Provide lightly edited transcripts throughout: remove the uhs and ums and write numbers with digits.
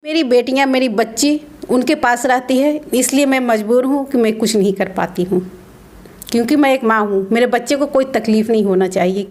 मेरी बेटियां, मेरी बच्ची उनके पास रहती है, इसलिए मैं मजबूर हूँ कि मैं कुछ नहीं कर पाती हूँ, क्योंकि मैं एक माँ हूँ। मेरे बच्चे को कोई तकलीफ़ नहीं होना चाहिए।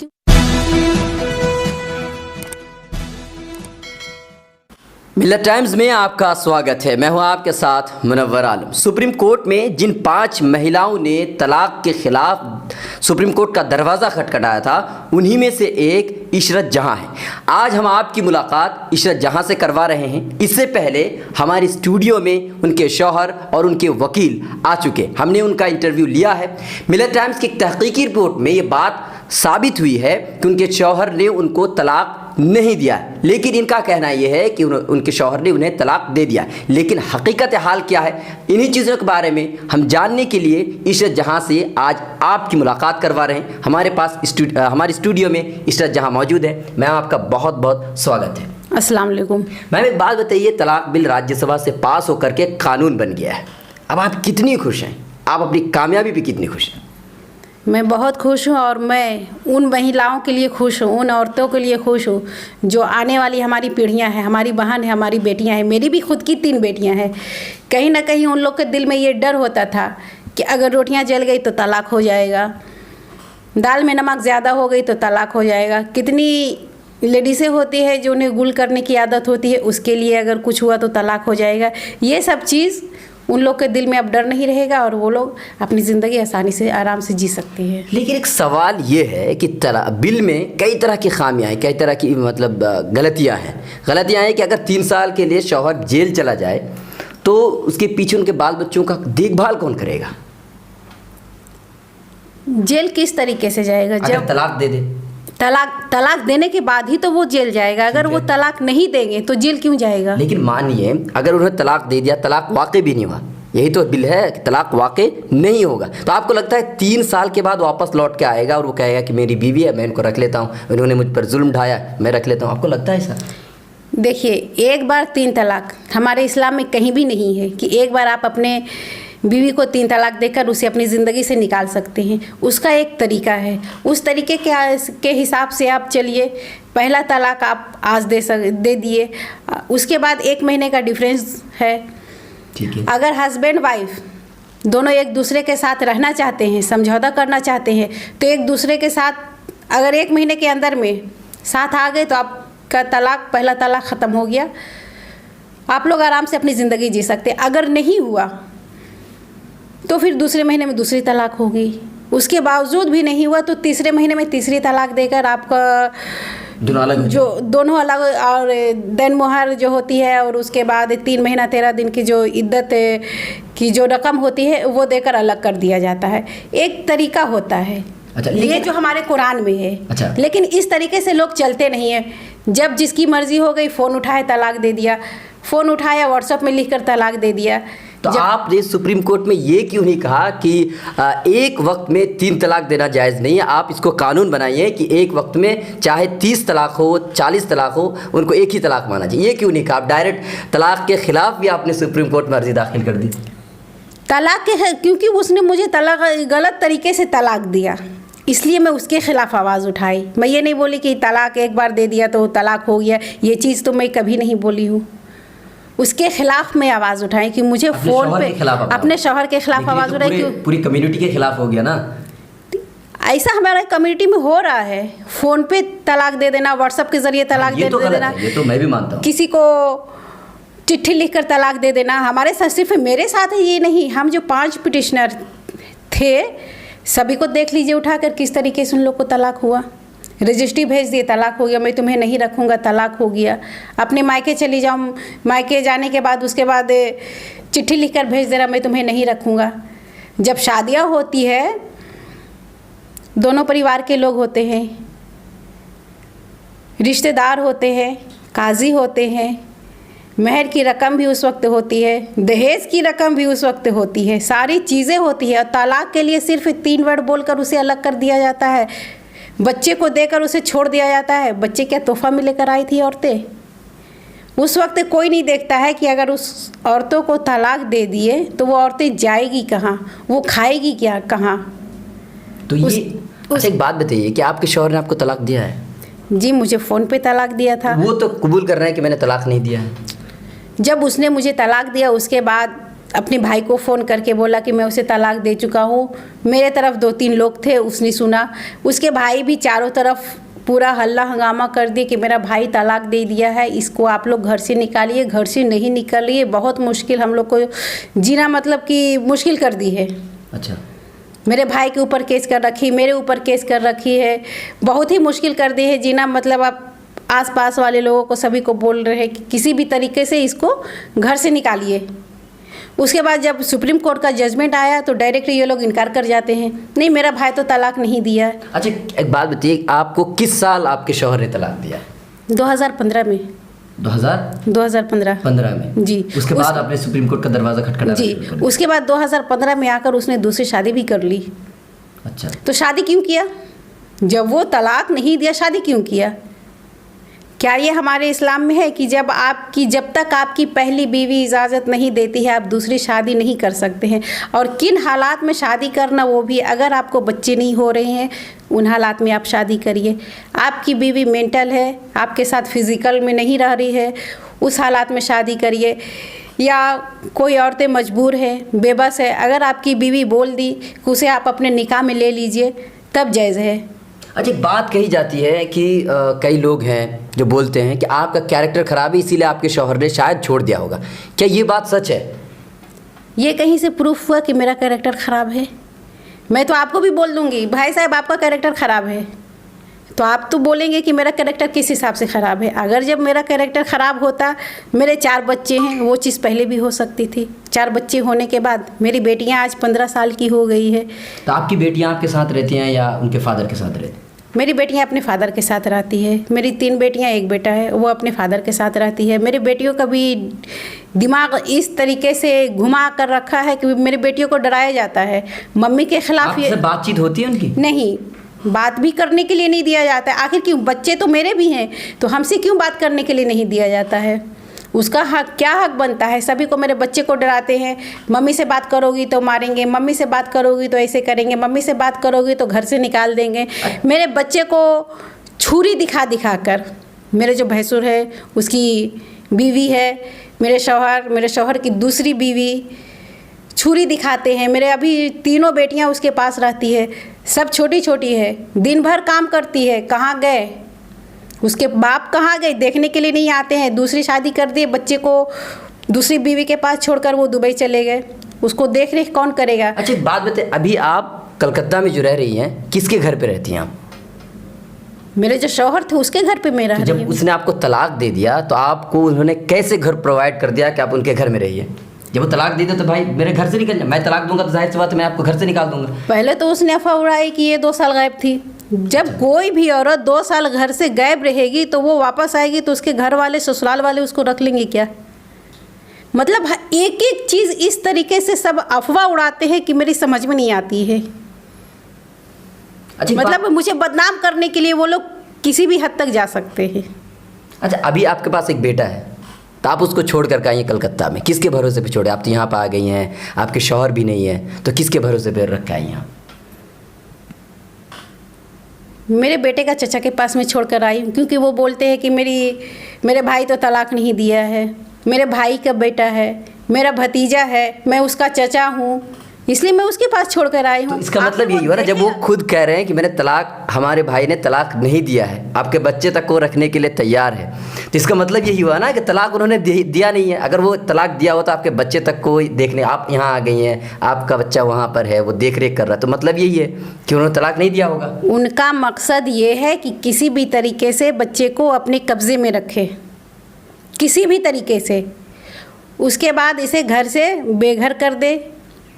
मिल्लत टाइम्स में आपका स्वागत है। मैं हूं आपके साथ मुनव्वर आलम। सुप्रीम कोर्ट में जिन 5 महिलाओं ने तलाक के खिलाफ सुप्रीम कोर्ट का दरवाज़ा खटखटाया था, उन्हीं में से एक इशरत जहां है। आज हम आपकी मुलाकात इशरत जहां से करवा रहे हैं। इससे पहले हमारे स्टूडियो में उनके शौहर और उनके वकील आ चुके, हमने उनका इंटरव्यू लिया है। मिल्लत टाइम्स की एक तहकीकी रिपोर्ट में ये बात साबित हुई है कि उनके शौहर ने उनको तलाक नहीं दिया, लेकिन इनका कहना यह है कि उनके शौहर ने उन्हें तलाक दे दिया। लेकिन हकीकत हाल क्या है, इन्हीं चीज़ों के बारे में हम जानने के लिए इशरत जहां से आज आपकी मुलाकात करवा रहे हैं। हमारे पास हमारे स्टूडियो में इशरत जहां मौजूद है। मैम, आपका बहुत बहुत स्वागत है। अस्सलाम वालेकुम। मैम, एक बात बताइए, तलाक बिल राज्यसभा से पास होकर के कानून बन गया है। अब आप कितनी खुश हैं? आप अपनी कामयाबी पर कितनी खुश हैं? मैं बहुत खुश हूँ और मैं उन महिलाओं के लिए खुश हूँ, उन औरतों के लिए खुश हूँ जो आने वाली हमारी पीढ़ियाँ हैं, हमारी बहन है, हमारी बेटियाँ हैं। मेरी भी खुद की 3 बेटियाँ हैं। कहीं ना कहीं उन लोग के दिल में ये डर होता था कि अगर रोटियाँ जल गई तो तलाक हो जाएगा, दाल में नमक ज़्यादा हो गई तो तलाक हो जाएगा। कितनी लेडीज़ें होती है जो उन्हें गुल करने की आदत होती है, उसके लिए अगर कुछ हुआ तो तलाक हो जाएगा। ये सब चीज़ उन लोग के दिल में अब डर नहीं रहेगा और वो लोग अपनी ज़िंदगी आसानी से आराम से जी सकते हैं। लेकिन एक सवाल ये है कि बिल में कई तरह की खामियाँ हैं, कई तरह की मतलब गलतियाँ हैं कि अगर 3 साल के लिए शौहर जेल चला जाए तो उसके पीछे उनके बाल बच्चों का देखभाल कौन करेगा? जेल किस तरीके से जाएगा? जब तलाक दे दे, तलाक देने के बाद ही तो वो जेल जाएगा। अगर वो तलाक नहीं देंगे तो जेल क्यों जाएगा? लेकिन मानिए अगर उन्हें तलाक दे दिया, तलाक वाकई भी नहीं हुआ, यही तो बिल है कि तलाक वाकई नहीं होगा, तो आपको लगता है 3 साल के बाद वापस लौट के आएगा और वो कहेगा कि मेरी बीवी है, मैं इनको रख लेता हूँ, उन्होंने मुझ पर जुल्म ढाया, मैं रख लेता हूँ? आपको लगता है ऐसा? देखिए, एक बार 3 तलाक हमारे इस्लाम में कहीं भी नहीं है कि एक बार आप अपने बीवी को 3 तलाक देकर उसे अपनी ज़िंदगी से निकाल सकते हैं। उसका एक तरीका है, उस तरीके के हिसाब से आप चलिए। पहला तलाक आप आज दे दिए, उसके बाद 1 महीने का डिफरेंस है। ठीक है। अगर हस्बैंड वाइफ दोनों एक दूसरे के साथ रहना चाहते हैं, समझौता करना चाहते हैं, तो एक दूसरे के साथ अगर 1 महीने के अंदर में साथ आ गए तो आपका पहला तलाक ख़त्म हो गया। आप लोग आराम से अपनी ज़िंदगी जी सकते। अगर नहीं हुआ तो फिर दूसरे महीने में दूसरी तलाक होगी। उसके बावजूद भी नहीं हुआ तो तीसरे महीने में तीसरी तलाक देकर आपका दोनों अलग और दिन मोहर जो होती है, और उसके बाद 3 महीना 13 दिन की जो इद्दत की जो रकम होती है वो देकर अलग कर दिया जाता है। एक तरीका होता है। अच्छा, ये जो हमारे कुरान में है। अच्छा। लेकिन इस तरीके से लोग चलते नहीं हैं। जब जिसकी मर्जी हो गई, फ़ोन उठाए तलाक दे दिया, फ़ोन उठाया व्हाट्सएप में लिख कर तलाक दे दिया। तो आपने सुप्रीम कोर्ट में ये क्यों नहीं कहा कि एक वक्त में 3 तलाक देना जायज़ नहीं है? आप इसको कानून बनाइए कि एक वक्त में चाहे 30 तलाक हो, 40 तलाक हो, उनको एक ही तलाक माना चाहिए। ये क्यों नहीं कहा? आप डायरेक्ट तलाक के ख़िलाफ़ भी आपने सुप्रीम कोर्ट में अर्जी दाखिल कर दी। क्योंकि उसने मुझे गलत तरीके से तलाक दिया, इसलिए मैं उसके ख़िलाफ़ आवाज़ उठाई। मैं ये नहीं बोली कि तलाक एक बार दे दिया तो तलाक हो गया, ये चीज़ तो मैं कभी नहीं बोली हूँ। उसके खिलाफ में आवाज़ उठाई कि मुझे फ़ोन पे अपने शौहर के खिलाफ आवाज़ उठाई कि पूरी कम्युनिटी के खिलाफ हो गया ना। ऐसा हमारे कम्युनिटी में हो रहा है। फ़ोन पे तलाक दे देना, व्हाट्सएप के ज़रिए तलाक दे देना, ये तो मैं भी मानता हूँ। किसी को चिट्ठी लिखकर तलाक दे देना। हमारे साथ सिर्फ मेरे साथ ही नहीं, हम जो 5 पिटिशनर थे सभी को देख लीजिए उठाकर किस तरीके से उन लोग को तलाक हुआ। रजिस्ट्री भेज दिए, तलाक हो गया, मैं तुम्हें नहीं रखूँगा, तलाक हो गया। अपने मायके चली जाऊँ, मायके जाने के बाद उसके बाद चिट्ठी लिखकर भेज दे रहा, मैं तुम्हें नहीं रखूँगा। जब शादियाँ होती है, दोनों परिवार के लोग होते हैं, रिश्तेदार होते हैं, काजी होते हैं, महर की रकम भी उस वक्त होती है, दहेज की रकम भी उस वक्त होती है, सारी चीज़ें होती है। और तलाक के लिए सिर्फ 3 वर्ड बोलकर उसे अलग कर दिया जाता है, बच्चे को देकर उसे छोड़ दिया जाता है। बच्चे क्या तोहफा में लेकर आई थी औरतें? उस वक्त कोई नहीं देखता है कि अगर उस औरतों को तलाक दे दिए तो वो औरतें जाएगी कहाँ, वो खाएगी क्या, कहाँ? तो एक बात बताइए कि आपके शौहर ने आपको तलाक दिया है? जी, मुझे फ़ोन पे तलाक दिया था। वो तो कबूल कर रहे हैं कि मैंने तलाक नहीं दिया है। जब उसने मुझे तलाक दिया उसके बाद अपने भाई को फ़ोन करके बोला कि मैं उसे तलाक दे चुका हूँ। मेरे तरफ 2-3 लोग थे, उसने सुना। उसके भाई भी चारों तरफ पूरा हल्ला हंगामा कर दिए कि मेरा भाई तलाक दे दिया है, इसको आप लोग घर से निकालिए। घर से नहीं निकालिए, बहुत मुश्किल हम लोग को जीना मतलब कि मुश्किल कर दी है। अच्छा, मेरे भाई के ऊपर केस कर रखी, मेरे ऊपर केस कर रखी है, बहुत ही मुश्किल कर दी है जीना। मतलब आप आसपास वाले लोगों को सभी को बोल रहे हैं कि किसी भी तरीके से इसको घर से निकालिए। उसके बाद जब सुप्रीम कोर्ट का जजमेंट आया तो डायरेक्ट ये लोग इनकार कर जाते हैं, नहीं मेरा भाई तो तलाक नहीं दिया। अच्छा एक बात बताइए, आपको किस साल आपके शौहर ने तलाक दिया? 2015 में। 2015 में जी। उसके बाद आपने सुप्रीम कोर्ट का दरवाज़ा खटखटाना जी, उसके बाद 2015 में आकर उसने दूसरी शादी भी कर ली। अच्छा, तो शादी क्यों किया? जब वो तलाक नहीं दिया, शादी क्यों किया? क्या ये हमारे इस्लाम में है कि जब तक आपकी पहली बीवी इजाज़त नहीं देती है आप दूसरी शादी नहीं कर सकते हैं? और किन हालात में शादी करना, वो भी अगर आपको बच्चे नहीं हो रहे हैं उन हालात में आप शादी करिए। आपकी बीवी मेंटल है, आपके साथ फिज़िकल में नहीं रह रही है, उस हालात में शादी करिए। या कोई औरतें मजबूर है, बेबस है, अगर आपकी बीवी बोल दी कि उसे आप अपने निकाह में ले लीजिए तब जायज़ है। अच्छा एक बात कही जाती है कि कई लोग हैं जो बोलते हैं कि आपका कैरेक्टर ख़राब है इसीलिए आपके शौहर ने शायद छोड़ दिया होगा, क्या ये बात सच है? ये कहीं से प्रूफ हुआ कि मेरा कैरेक्टर ख़राब है? मैं तो आपको भी बोल दूंगी भाई साहब आपका कैरेक्टर ख़राब है, तो आप तो बोलेंगे कि मेरा कैरेक्टर किस हिसाब से ख़राब है। अगर जब मेरा कैरेक्टर ख़राब होता, मेरे 4 बच्चे हैं, वो चीज़ पहले भी हो सकती थी। 4 बच्चे होने के बाद मेरी बेटियां आज 15 साल की हो गई है। तो आपकी बेटियां आपके साथ रहती हैं या उनके फादर के साथ रहती हैं? मेरी बेटियां अपने फादर के साथ रहती है। मेरी 3 बेटियां 1 बेटा है, वो अपने फादर के साथ रहती है। मेरी बेटियों का भी दिमाग इस तरीके से घुमा कर रखा है कि मेरी बेटियों को डराया जाता है। मम्मी के खिलाफ ये बातचीत होती है उनकी? नहीं, बात भी करने के लिए नहीं दिया जाता है। आखिर क्यों? बच्चे तो मेरे भी हैं, तो हमसे क्यों बात करने के लिए नहीं दिया जाता है? उसका हक, क्या हक बनता है? सभी को, मेरे बच्चे को डराते हैं, मम्मी से बात करोगी तो मारेंगे, मम्मी से बात करोगी तो ऐसे करेंगे, मम्मी से बात करोगी तो घर से निकाल देंगे। मेरे बच्चे को छुरी दिखा दिखा कर, मेरे जो भैंसुर है उसकी बीवी है, मेरे शौहर की दूसरी बीवी छुरी दिखाते हैं। मेरे अभी 3 बेटियां उसके पास रहती है, सब छोटी छोटी है, दिन भर काम करती है। कहाँ गए उसके बाप, कहाँ गए? देखने के लिए नहीं आते हैं। दूसरी शादी कर दी, बच्चे को दूसरी बीवी के पास छोड़कर वो दुबई चले गए, उसको देख रेख कौन करेगा? अच्छा एक बात बताइए, अभी आप कलकत्ता में जो रह रही हैं किसके घर पे रहती हैं आप? मेरे जो शौहर थे उसके घर पे मैं रह रही जब हूँ। उसने आपको तलाक दे दिया तो आपको उन्होंने कैसे घर प्रोवाइड कर दिया कि आप उनके घर में रहिए? जब वो तलाक दे दे तो भाई मेरे घर से निकल जाए, मैं तलाक दूंगा तो जाहिर सी बात है मैं आपको घर से निकाल दूंगा। पहले तो उसने अफवाह उड़ाई कि ये 2 साल गायब थी। जब कोई भी औरत 2 साल घर से गायब रहेगी तो वो वापस आएगी तो उसके घर वाले, ससुराल वाले उसको रख लेंगे क्या? मतलब एक एक चीज़ इस तरीके से सब अफवाह उड़ाते हैं कि मेरी समझ में नहीं आती है। अच्छा मतलब मुझे बदनाम करने के लिए वो लोग किसी भी हद तक जा सकते हैं। अच्छा अभी आपके पास एक बेटा है तो आप उसको छोड़ कर आइए कलकत्ता में, किसके भरोसे पे छोड़े? आप तो यहाँ पर आ गई हैं, आपके शौहर भी नहीं है, तो किसके भरोसे पे रख के आई यहाँ? मेरे बेटे का चचा के पास में छोड़कर आई हूँ, क्योंकि वो बोलते हैं कि मेरे भाई तो तलाक नहीं दिया है, मेरे भाई का बेटा है, मेरा भतीजा है, मैं उसका चचा हूँ, इसलिए मैं उसके पास छोड़कर आई हूँ। तो इसका मतलब यही हुआ ना, जब वो खुद कह रहे हैं कि हमारे भाई ने तलाक नहीं दिया है, आपके बच्चे तक को रखने के लिए तैयार है, तो इसका मतलब यही हुआ ना कि तलाक उन्होंने दिया नहीं है। अगर वो तलाक दिया होता आपके बच्चे तक को देखने, आप यहाँ आ गई हैं, आपका बच्चा वहाँ पर है, वो देख रेख कर रहा है, तो मतलब यही है कि उन्होंने तलाक नहीं दिया होगा। उनका मकसद ये है कि किसी भी तरीके से बच्चे को अपने कब्जे में रखे, किसी भी तरीके से, उसके बाद इसे घर से बेघर कर दे,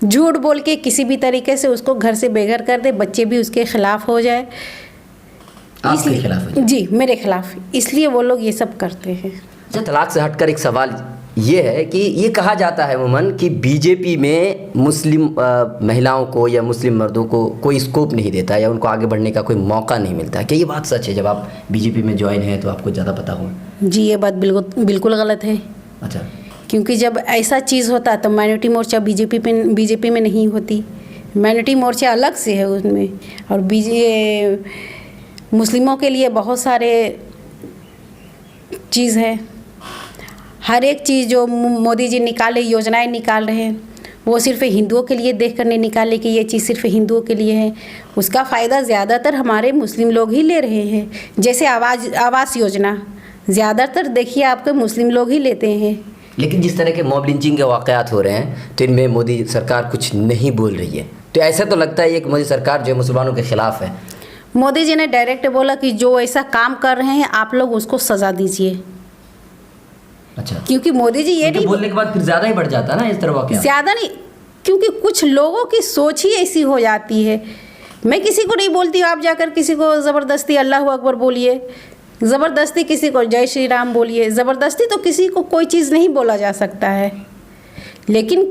झूठ बोल के किसी भी तरीके से उसको घर से बेघर कर दे, बच्चे भी उसके खिलाफ हो जाए। आपके खिलाफ हो जाए? जी, मेरे खिलाफ, इसलिए वो लोग ये सब करते हैं। अच्छा तलाक से हटकर एक सवाल ये है कि ये कहा जाता है अमूमन कि बीजेपी में मुस्लिम महिलाओं को या मुस्लिम मर्दों को कोई स्कोप नहीं देता या उनको आगे बढ़ने का कोई मौका नहीं मिलता, क्या ये बात सच है? जब आप बीजेपी में ज्वाइन हैं तो आपको ज़्यादा पता हो। जी, ये बात बिल्कुल गलत है। अच्छा, क्योंकि जब ऐसा चीज़ होता तो माइनॉरिटी मोर्चा बीजेपी में नहीं होती। माइनॉरिटी मोर्चा अलग से है उसमें, और मुस्लिमों के लिए बहुत सारे चीज़ है। हर एक चीज़ जो मोदी जी निकाले, योजनाएं निकाल रहे हैं, वो सिर्फ हिंदुओं के लिए देख कर नहीं निकाले कि ये चीज़ सिर्फ हिंदुओं के लिए है। उसका फ़ायदा ज़्यादातर हमारे मुस्लिम लोग ही ले रहे हैं। जैसे आवास योजना ज़्यादातर देखिए आपके मुस्लिम लोग ही लेते हैं। लेकिन जिस तरह के मॉब लिंचिंग के वाक़यात हो रहे हैं तो इनमें मोदी सरकार कुछ नहीं बोल रही है, तो ऐसा तो लगता है कि मोदी सरकार जो है मुसलमानों के ख़िलाफ़ है। मोदी जी ने डायरेक्ट बोला कि जो ऐसा काम कर रहे हैं आप लोग उसको सज़ा दीजिए। अच्छा, क्योंकि मोदी जी ये नहीं बोलने के बाद फिर ज़्यादा ही बढ़ जाता है ना इस तरह वाक़या। ज़्यादा नहीं, क्योंकि कुछ लोगों की सोच ही ऐसी हो जाती है। मैं किसी को नहीं बोलती आप जाकर किसी को ज़बरदस्ती अल्लाह अकबर बोलिए, ज़बरदस्ती किसी को जय श्री राम बोलिए, ज़बरदस्ती तो किसी को कोई चीज़ नहीं बोला जा सकता है। लेकिन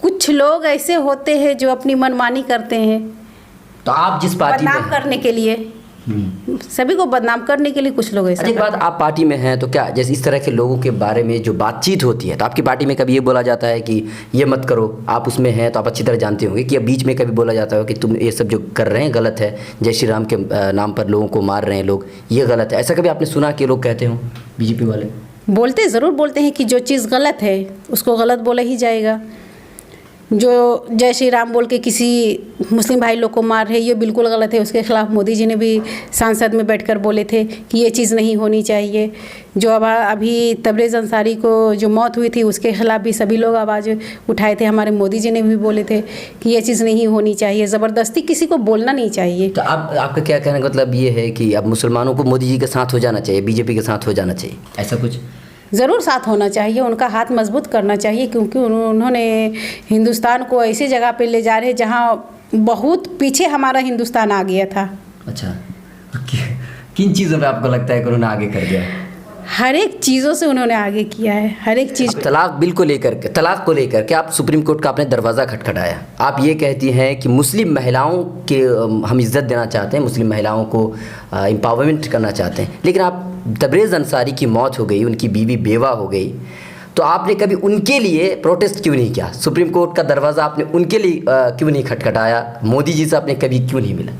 कुछ लोग ऐसे होते हैं जो अपनी मनमानी करते हैं, तो आप जिस पार्टी में बदनाम करने के लिए, सभी को बदनाम करने के लिए कुछ लोग ऐसा एक बात, आप पार्टी में हैं तो क्या जैसे इस तरह के लोगों के बारे में जो बातचीत होती है तो आपकी पार्टी में कभी ये बोला जाता है कि ये मत करो? आप उसमें हैं तो आप अच्छी तरह जानते होंगे कि बीच में कभी बोला जाता है कि तुम ये सब जो कर रहे हैं गलत है, जय श्री राम के नाम पर लोगों को मार रहे हैं लोग, ये गलत है? ऐसा कभी आपने सुना कि लोग कहते हों बीजेपी वाले? बोलते ज़रूर बोलते हैं कि जो चीज़ गलत है उसको गलत बोला ही जाएगा। जो जय श्री राम बोल के किसी मुस्लिम भाई लोग को मार रहे, ये बिल्कुल गलत है। उसके खिलाफ मोदी जी ने भी संसद में बैठकर बोले थे कि ये चीज़ नहीं होनी चाहिए। जो अब अभी तबरेज़ अंसारी को जो मौत हुई थी उसके खिलाफ भी सभी लोग आवाज़ उठाए थे। हमारे मोदी जी ने भी बोले थे कि ये चीज़ नहीं होनी चाहिए, ज़बरदस्ती किसी को बोलना नहीं चाहिए। तो आपका क्या कहने का मतलब ये है कि अब मुसलमानों को मोदी जी के साथ हो जाना चाहिए, बीजेपी के साथ हो जाना चाहिए, ऐसा कुछ? ज़रूर साथ होना चाहिए, उनका हाथ मजबूत करना चाहिए, क्योंकि उन्होंने हिंदुस्तान को ऐसी जगह पे ले जा रहे हैं जहाँ बहुत पीछे हमारा हिंदुस्तान आ गया था। अच्छा, किन चीज़ों पे आपको लगता है कि उन्होंने आगे कर दिया? हर एक चीज़ों से उन्होंने आगे किया है, हर एक चीज़। तलाक बिल को लेकर के, तलाक को लेकर के आप सुप्रीम कोर्ट का आपने दरवाज़ा खटखटाया। आप ये कहती हैं कि मुस्लिम महिलाओं के हम इज़्ज़त देना चाहते हैं, मुस्लिम महिलाओं को एम्पावरमेंट करना चाहते हैं, लेकिन आप तबरेज़ अंसारी की मौत हो गई, उनकी बीवी बेवा हो गई, तो आपने कभी उनके लिए प्रोटेस्ट क्यों नहीं किया? सुप्रीम कोर्ट का दरवाज़ा आपने उनके लिए क्यों नहीं खटखटाया? मोदी जी से आपने कभी क्यों नहीं मिला?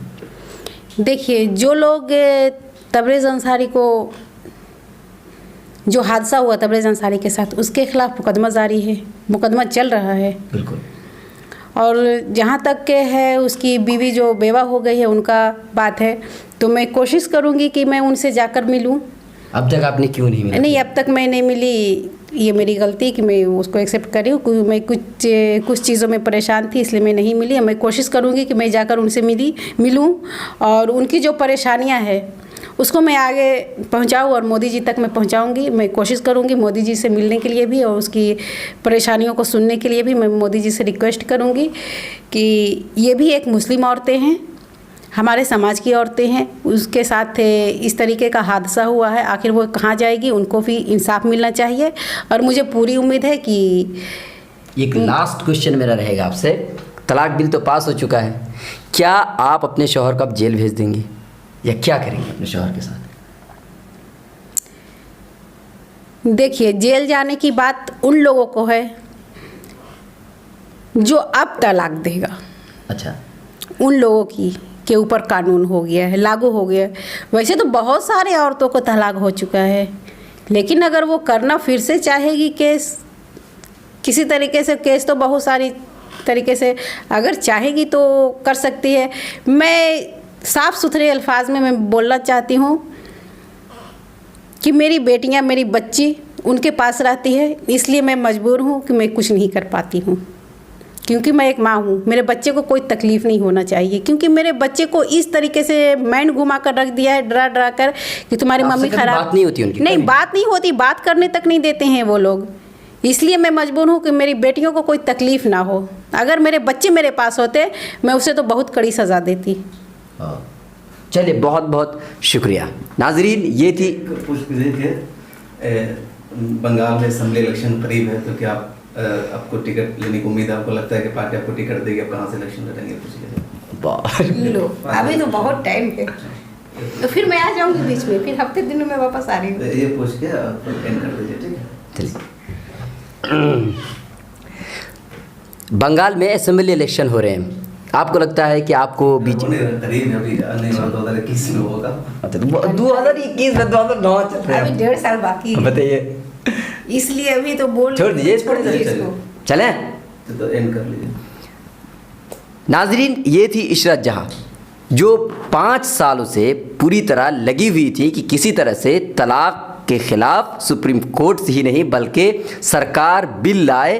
देखिए, जो लोग तबरेज़ अंसारी को, जो हादसा हुआ तबरेज़ अंसारी के साथ, उसके खिलाफ मुकदमा जारी है, मुकदमा चल रहा है। बिल्कुल। और जहाँ तक के है उसकी बीवी जो बेवा हो गई है उनका बात है, तो मैं कोशिश करूँगी कि मैं उनसे जाकर मिलूँ। अब तक आपने क्यों नहीं मिला? नहीं, अब तक मैं नहीं मिली, ये मेरी गलती कि मैं उसको एक्सेप्ट करी हूँ, क्योंकि मैं कुछ चीज़ों में परेशान थी इसलिए मैं नहीं मिली। मैं कोशिश करूँगी कि मैं जाकर उनसे मिलूँ और उनकी जो परेशानियाँ हैं उसको मैं आगे पहुंचाऊं और मोदी जी तक मैं पहुंचाऊंगी। मैं कोशिश करूंगी मोदी जी से मिलने के लिए भी और उसकी परेशानियों को सुनने के लिए भी। मैं मोदी जी से रिक्वेस्ट करूंगी कि ये भी एक मुस्लिम औरतें हैं, हमारे समाज की औरतें हैं, उसके साथ इस तरीके का हादसा हुआ है, आखिर वो कहाँ जाएगी, उनको भी इंसाफ मिलना चाहिए। और मुझे पूरी उम्मीद है कि एक लास्ट क्वेश्चन मेरा रहेगा आपसे, तलाक बिल तो पास हो चुका है, क्या आप अपने शौहर को अब जेल भेज देंगी या क्या करेंगे अपने शौहर के साथ? देखिए, जेल जाने की बात उन लोगों को है जो अब तलाक देगा। अच्छा, उन लोगों के ऊपर कानून हो गया है, लागू हो गया है। वैसे तो बहुत सारे औरतों को तलाक हो चुका है, लेकिन अगर वो करना फिर से चाहेगी केस, किसी तरीके से केस तो बहुत सारी तरीके से अगर चाहेगी तो कर सकती है। मैं साफ़ सुथरे अल्फाज में मैं बोलना चाहती हूँ कि मेरी बेटियाँ, मेरी बच्ची उनके पास रहती है, इसलिए मैं मजबूर हूँ कि मैं कुछ नहीं कर पाती हूँ, क्योंकि मैं एक माँ हूँ। मेरे बच्चे को कोई तकलीफ़ नहीं होना चाहिए, क्योंकि मेरे बच्चे को इस तरीके से माइंड घुमा कर रख दिया है, डरा डरा कर कि तुम्हारी मम्मी खराब। बात नहीं होती उनकी? नहीं, बात नहीं होती, बात करने तक नहीं देते हैं वो लोग। इसलिए मैं मजबूर हूँ कि मेरी बेटियों को कोई तकलीफ़ ना हो। अगर मेरे बच्चे मेरे पास होते मैं उसे तो बहुत कड़ी सज़ा देती। चलिए, बहुत बहुत शुक्रिया। नाजरीन, ये थी बंगाल में असेंबली इलेक्शन करीब है, तो क्या आपको टिकट लेने की उम्मीद है? आपको लगता है कि पार्टी आपको टिकट देगी? आप कहाँ से इलेक्शन लड़ेंगे? लो, अभी तो बहुत टाइम है, तो फिर मैं आ जाऊंगी बीच में, फिर हफ्ते दिन में वापस आ रही हूँ। ये पूछ के आप एंड कर दीजिए, ठीक है? चलिए, बंगाल में असेंबली इलेक्शन हो रहे हैं, आपको लगता है कि आपको करीब अभी आने वाला 2021 में होगा? 2021 में 2009 चल रहा है, अभी 1.5 साल बाकी है। बताइए। इसलिए अभी तो बोल छोड़ दीजिए इसको। इसको। चलें तो एंड कर लीजिए। नाजरीन, ये थी इशरत जहाँ, जो 5 सालों से पूरी तरह लगी हुई थी कि किसी तरह से तलाक के ख़िलाफ़ सुप्रीम कोर्ट से ही नहीं बल्कि सरकार बिल लाए,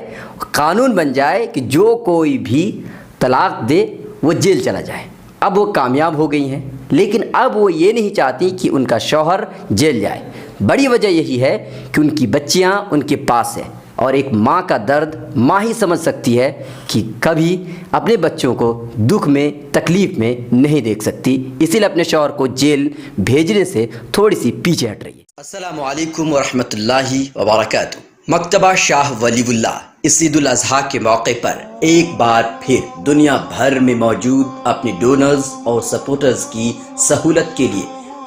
कानून बन जाए कि जो कोई भी तलाक दे वो जेल चला जाए। अब वो कामयाब हो गई हैं, लेकिन अब वो ये नहीं चाहती कि उनका शौहर जेल जाए। बड़ी वजह यही है कि उनकी बच्चियां उनके पास है और एक माँ का दर्द माँ ही समझ सकती है कि कभी अपने बच्चों को दुख में तकलीफ़ में नहीं देख सकती, इसीलिए अपने शौहर को जेल भेजने से थोड़ी सी पीछे हट रही है। अस्सलामु अलैकुम वरहमतुल्लाहि वबरकातुहू। मकतबा शाह वलीउल्लाह इस ईद उल अज़हा के मौके पर एक बार फिर दुनिया भर में मौजूद अपने डोनर्स और सपोर्टर्स की सहूलत के लिए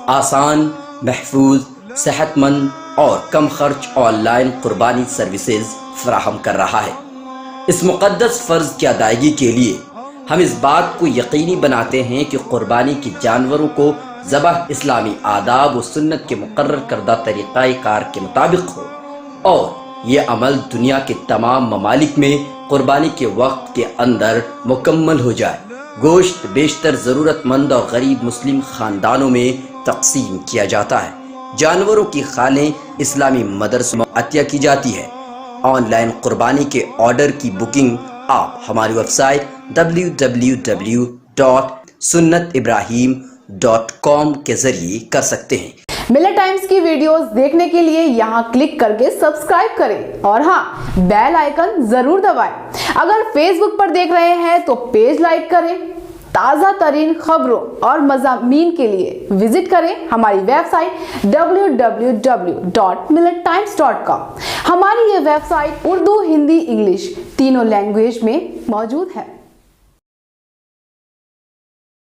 आसान, महफूज, सेहतमंद और कम खर्च ऑनलाइन कुर्बानी सर्विसेज फराहम कर रहा है। इस मुक़द्दस फ़र्ज़ की अदायगी के लिए हम इस बात को यकीनी बनाते हैं कि कुर्बानी के जानवरों को ज़बह इस्लामी आदाब व सुन्नत के मुकर्रर करदा तरीक़ाए कार के मुताबिक हो और ये अमल दुनिया के तमाम ममालिक में कुर्बानी के वक्त के अंदर मुकम्मल हो जाए। गोश्त बेशतर ज़रूरतमंद और गरीब मुस्लिम ख़ानदानों में तक़सीम किया जाता है। जानवरों की खालें इस्लामी मदरसों में अतिया की जाती है। ऑनलाइन कुर्बानी के ऑर्डर की बुकिंग आप हमारी वेबसाइट www.sunnatibrahim.com के ज़रिए कर सकते हैं। मिलत टाइम्स की वीडियोस देखने के लिए यहाँ क्लिक करके सब्सक्राइब करें और हाँ, बेल आइकन जरूर दबाएं। अगर फेसबुक पर देख रहे हैं तो पेज लाइक करें। ताज़ा तरीन खबरों और मज़ामीन के लिए विजिट करें हमारी वेबसाइट www.millettimes.com। हमारी ये वेबसाइट उर्दू, हिंदी, इंग्लिश तीनों लैंग्वेज में मौजूद है।